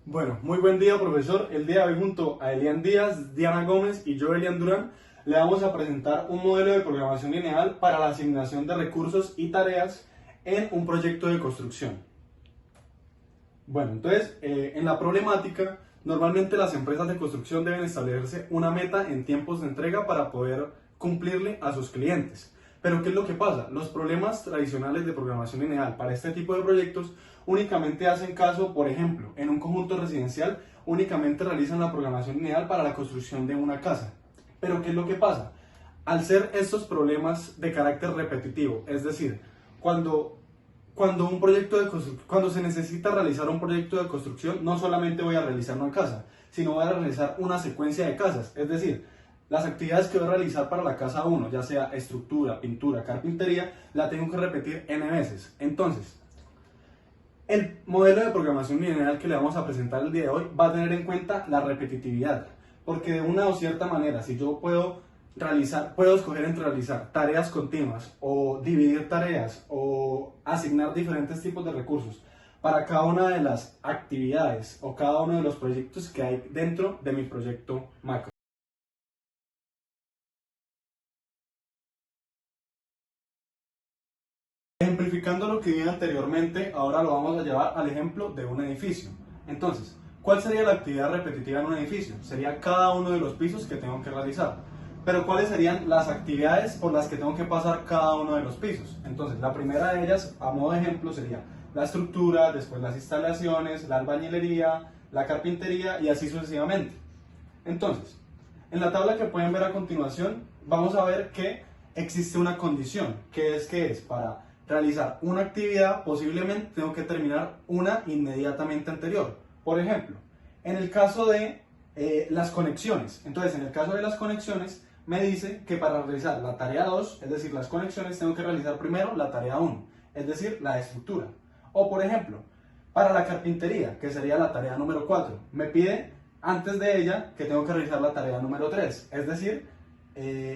Bueno, muy buen día, profesor. El día de hoy, junto a Elian Díaz, Diana Gómez y yo, Elian Durán, le vamos a presentar un modelo de programación lineal para la asignación de recursos y tareas en un proyecto de construcción. Bueno, entonces, en la problemática, normalmente las empresas de construcción deben establecerse una meta en tiempos de entrega para poder cumplirle a sus clientes. Pero ¿qué es lo que pasa? Los problemas tradicionales de programación lineal para este tipo de proyectos únicamente hacen caso, por ejemplo, en un conjunto residencial, únicamente realizan la programación lineal para la construcción de una casa. Pero ¿qué es lo que pasa? Al ser estos problemas de carácter repetitivo, es decir, cuando cuando se necesita realizar un proyecto de construcción, no solamente voy a realizar una casa, sino voy a realizar una secuencia de casas. Es decir, las actividades que voy a realizar para la casa 1, ya sea estructura, pintura, carpintería, la tengo que repetir n veces. Entonces, el modelo de programación lineal que le vamos a presentar el día de hoy va a tener en cuenta la repetitividad, porque de una o cierta manera, si yo puedo escoger entre realizar tareas continuas o dividir tareas o asignar diferentes tipos de recursos para cada una de las actividades o cada uno de los proyectos que hay dentro de mi proyecto macro. Ejemplificando lo que vi anteriormente, ahora lo vamos a llevar al ejemplo de un edificio. Entonces, ¿cuál sería la actividad repetitiva en un edificio? Sería cada uno de los pisos que tengo que realizar. Pero ¿cuáles serían las actividades por las que tengo que pasar cada uno de los pisos? Entonces, la primera de ellas, a modo de ejemplo, sería la estructura, después las instalaciones, la albañilería, la carpintería y así sucesivamente. Entonces, en la tabla que pueden ver a continuación, vamos a ver que existe una condición, que es para realizar una actividad, posiblemente tengo que terminar una inmediatamente anterior. Por ejemplo, en el caso de las conexiones, entonces en el caso de las conexiones, me dice que para realizar la tarea 2, es decir, las conexiones, tengo que realizar primero la tarea 1, es decir, la estructura. O por ejemplo, para la carpintería, que sería la tarea número 4, me pide antes de ella que tengo que realizar la tarea número 3, es decir,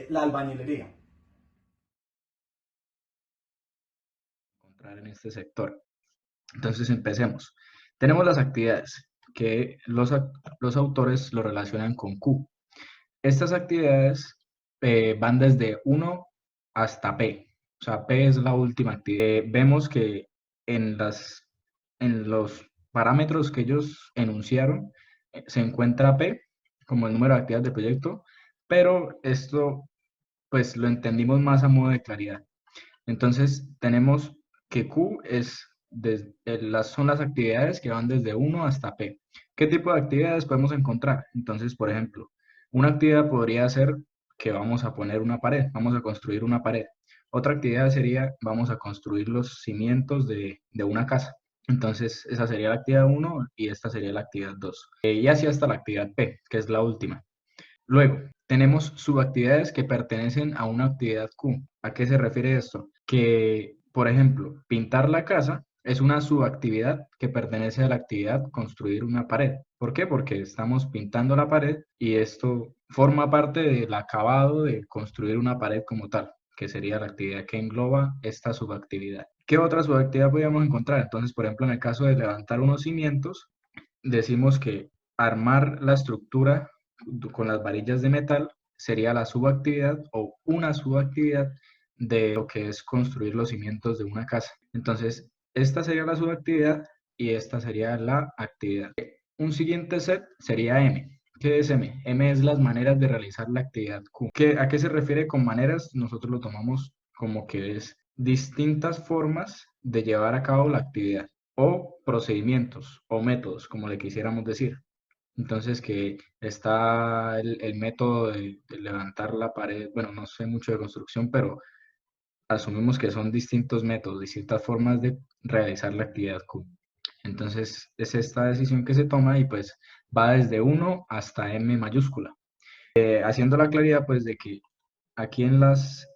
la albañilería. Encontrar en este sector. Entonces empecemos. Tenemos las actividades que los autores lo relacionan con Q. Estas actividades van desde 1 hasta P. O sea, P es la última actividad. Vemos que en, en los parámetros que ellos enunciaron se encuentra P como el número de actividades del proyecto, pero esto pues lo entendimos más a modo de claridad. Entonces, tenemos que Q son las actividades que van desde 1 hasta P. ¿Qué tipo de actividades podemos encontrar? Entonces, por ejemplo, una actividad podría ser que vamos a poner una pared, vamos a construir una pared. Otra actividad sería, vamos a construir los cimientos de una casa. Entonces, esa sería la actividad 1 y esta sería la actividad 2. Y así hasta la actividad P, que es la última. Luego, tenemos subactividades que pertenecen a una actividad Q. ¿A qué se refiere esto? Que, por ejemplo, pintar la casa es una subactividad que pertenece a la actividad construir una pared. ¿Por qué? Porque estamos pintando la pared y esto forma parte del acabado de construir una pared como tal, que sería la actividad que engloba esta subactividad. ¿Qué otra subactividad podríamos encontrar? Entonces, por ejemplo, en el caso de levantar unos cimientos, decimos que armar la estructura con las varillas de metal sería la subactividad o una subactividad de lo que es construir los cimientos de una casa. Entonces, esta sería la subactividad y esta sería la actividad. Un siguiente set sería M. ¿Qué es M? M es las maneras de realizar la actividad Q. ¿A qué se refiere con maneras? Nosotros lo tomamos como que es distintas formas de llevar a cabo la actividad o procedimientos o métodos, como le quisiéramos decir. Entonces, que está el método de levantar la pared, bueno, no sé mucho de construcción, pero asumimos que son distintos métodos, distintas formas de realizar la actividad Q. Entonces, es esta decisión que se toma y pues va desde 1 hasta M mayúscula. Haciendo la claridad pues de que aquí en las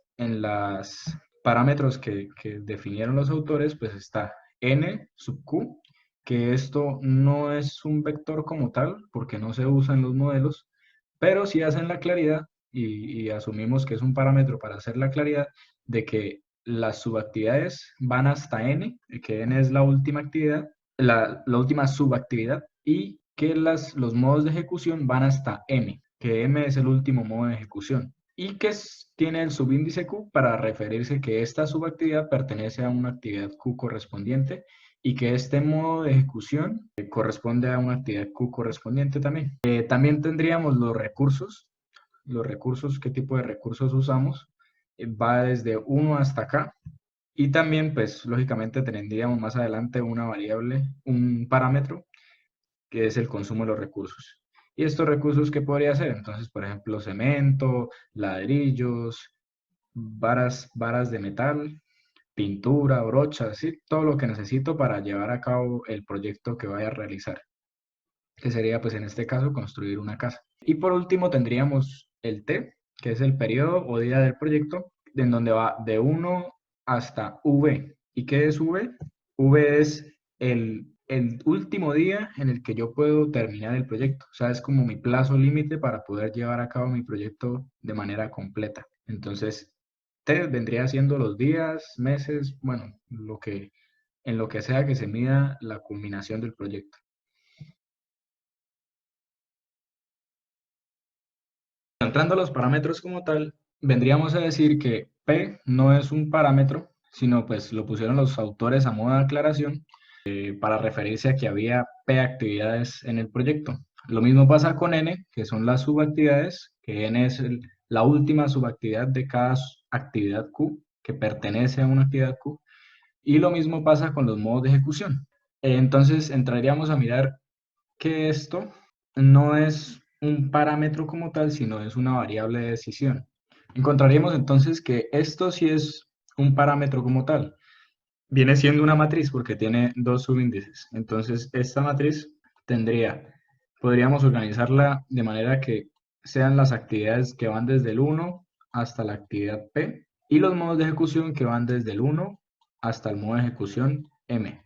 parámetros que definieron los autores, pues está n sub q, que esto no es un vector como tal, porque no se usa en los modelos, pero sí hacen la claridad y asumimos que es un parámetro para hacer la claridad de que las subactividades van hasta n, que n es la última actividad, la última subactividad, y que los modos de ejecución van hasta m, que m es el último modo de ejecución, y que tiene el subíndice q para referirse que esta subactividad pertenece a una actividad q correspondiente y que este modo de ejecución corresponde a una actividad q correspondiente también. También tendríamos los recursos. Los recursos, ¿qué tipo de recursos usamos? Va desde 1 hasta acá. Y también, pues, lógicamente tendríamos más adelante una variable, un parámetro, que es el consumo de los recursos. ¿Y estos recursos qué podría ser? Entonces, por ejemplo, cemento, ladrillos, varas de metal, pintura, brochas, ¿sí? Todo lo que necesito para llevar a cabo el proyecto que vaya a realizar, que sería, pues, en este caso, construir una casa. Y por último tendríamos el T, que es el periodo o día del proyecto, en donde va de 1 hasta V. ¿Y qué es V? V es el último día en el que yo puedo terminar el proyecto. O sea, es como mi plazo límite para poder llevar a cabo mi proyecto de manera completa. Entonces, T vendría siendo los días, meses, bueno, en lo que sea que se mida la culminación del proyecto. Entrando a los parámetros como tal, vendríamos a decir que P no es un parámetro, sino pues lo pusieron los autores a modo de aclaración para referirse a que había P actividades en el proyecto. Lo mismo pasa con N, que son las subactividades, que N es la última subactividad de cada actividad Q, que pertenece a una actividad Q, y lo mismo pasa con los modos de ejecución. Entonces entraríamos a mirar que esto no es un parámetro como tal, sino es una variable de decisión. Encontraríamos entonces que esto sí es un parámetro como tal. Viene siendo una matriz porque tiene dos subíndices. Entonces, esta matriz podríamos organizarla de manera que sean las actividades que van desde el 1 hasta la actividad P y los modos de ejecución que van desde el 1 hasta el modo de ejecución M.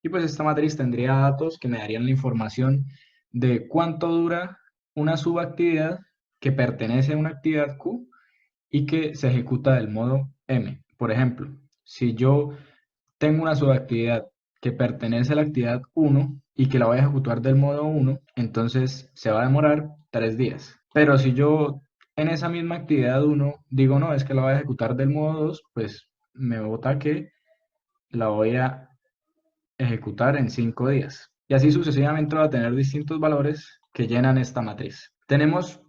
Y pues esta matriz tendría datos que me darían la información de cuánto dura una subactividad que pertenece a una actividad Q y que se ejecuta del modo M. Por ejemplo, si yo tengo una subactividad que pertenece a la actividad 1 y que la voy a ejecutar del modo 1, entonces se va a demorar 3 días. Pero si yo en esa misma actividad 1 digo, no, es que la voy a ejecutar del modo 2, pues me bota que la voy a ejecutar en 5 días. Y así sucesivamente va a tener distintos valores que llenan esta matriz. Tenemos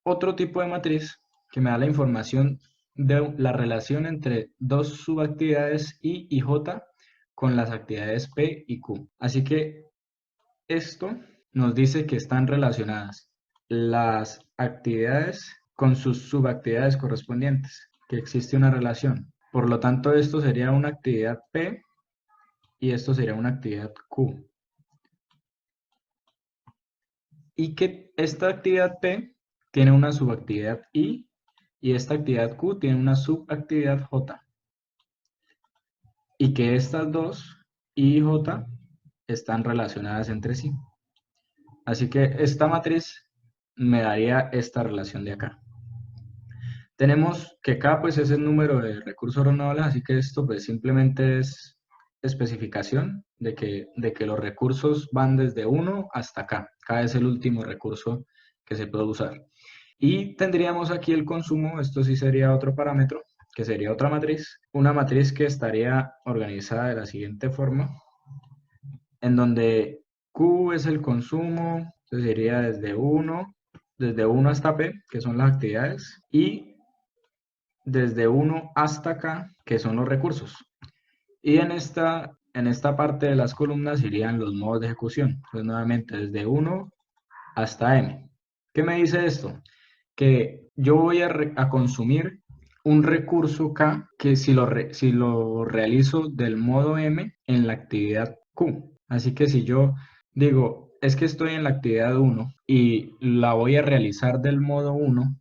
otro tipo de matriz que me da la información de la relación entre dos subactividades I y J con las actividades P y Q. Así que esto nos dice que están relacionadas las actividades con sus subactividades correspondientes, que existe una relación. Por lo tanto, esto sería una actividad P y esto sería una actividad Q. Y que esta actividad P tiene una subactividad I y esta actividad Q tiene una subactividad J. Y que estas dos, I y J, están relacionadas entre sí. Así que esta matriz me daría esta relación de acá. Tenemos que K pues es el número de recursos renovables, así que esto pues simplemente es especificación de que los recursos van desde 1 hasta K. K es el último recurso que se puede usar. Y tendríamos aquí el consumo, esto sí sería otro parámetro, que sería otra matriz, una matriz que estaría organizada de la siguiente forma, en donde Q es el consumo, entonces sería desde 1 hasta P, que son las actividades, y desde 1 hasta K, que son los recursos. Y en esta parte de las columnas irían los modos de ejecución. Entonces, nuevamente, desde 1 hasta M. ¿Qué me dice esto? Que yo voy a consumir un recurso K que si lo realizo del modo M en la actividad Q. Así que si yo digo, es que estoy en la actividad 1 y la voy a realizar del modo 1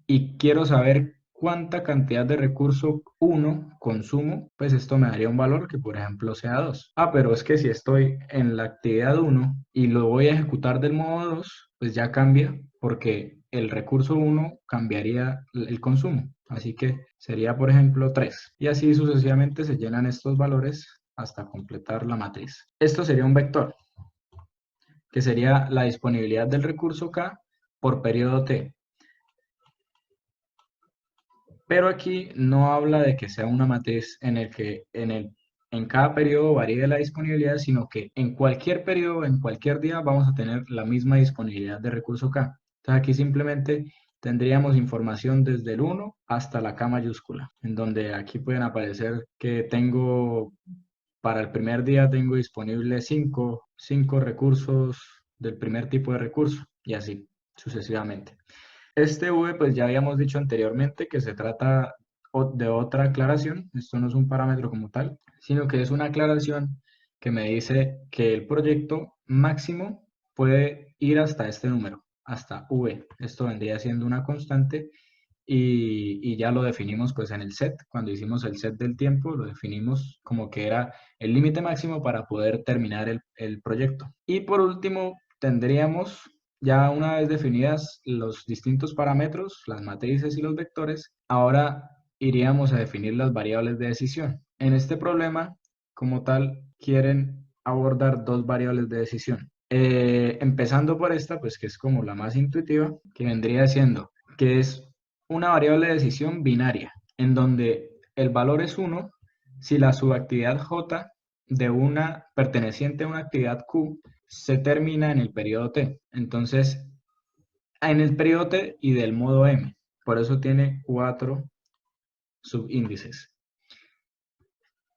y quiero saber cuánta cantidad de recurso 1 consumo, pues esto me daría un valor que por ejemplo sea 2. Ah, pero es que si estoy en la actividad 1 y lo voy a ejecutar del modo 2, pues ya cambia porque el recurso 1 cambiaría el consumo. Así que sería por ejemplo 3. Y así sucesivamente se llenan estos valores hasta completar la matriz. Esto sería un vector. que sería la disponibilidad del recurso K por periodo T. Pero aquí no habla de que sea una matriz en el que en cada periodo varíe la disponibilidad, sino que en cualquier periodo, en cualquier día, vamos a tener la misma disponibilidad de recurso K. Entonces aquí simplemente tendríamos información desde el 1 hasta la K mayúscula, en donde aquí pueden aparecer que tengo, para el primer día tengo disponible 5 recursos del primer tipo de recurso, y así sucesivamente. Este V, pues ya habíamos dicho anteriormente que se trata de otra aclaración. Esto no es un parámetro como tal, sino que es una aclaración que me dice que el proyecto máximo puede ir hasta este número, hasta V. Esto vendría siendo una constante y ya lo definimos pues en el set. Cuando hicimos el set del tiempo, lo definimos como que era el límite máximo para poder terminar el proyecto. Y por último, tendríamos, ya una vez definidas los distintos parámetros, las matrices y los vectores, ahora iríamos a definir las variables de decisión. En este problema, como tal, quieren abordar dos variables de decisión. Empezando por esta, pues que es como la más intuitiva, que vendría siendo que es una variable de decisión binaria, en donde el valor es 1 si la subactividad J de una perteneciente a una actividad Q se termina en el periodo T. Entonces, en el periodo T y del modo M. Por eso tiene 4 subíndices.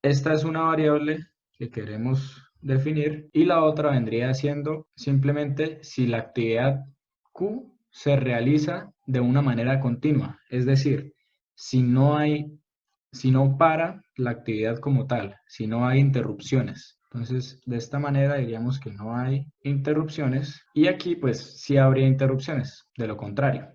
Esta es una variable que queremos definir y la otra vendría siendo simplemente si la actividad Q se realiza de una manera continua, es decir, si no para la actividad como tal, si no hay interrupciones. Entonces, de esta manera diríamos que no hay interrupciones y aquí pues sí habría interrupciones, de lo contrario.